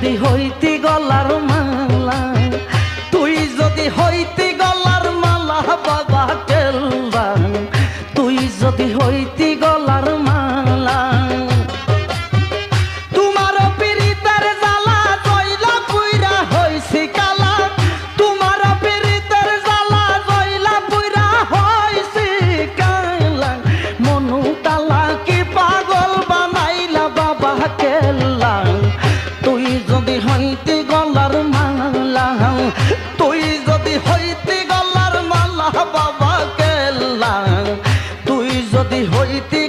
যদি হইতি গলার মালা, তুই যদি হইতি গলার মালা বাবা কেল্লা, তুই যদি হইতি গলার মালা। তোমার পীড়িতের জ্বালা জয়লা পুইরা হইছি কালা, তোমার পীড়িতের জ্বালা জয়লা পুইরা হইছি কালা। মনু তালা কি পাগল বানাইলা বাবা কেল্লা, তুই যদি হইতি গলার মালা, তুই যদি হইতি গলার মালা বাবা কেল্লা, তুই যদি হইতি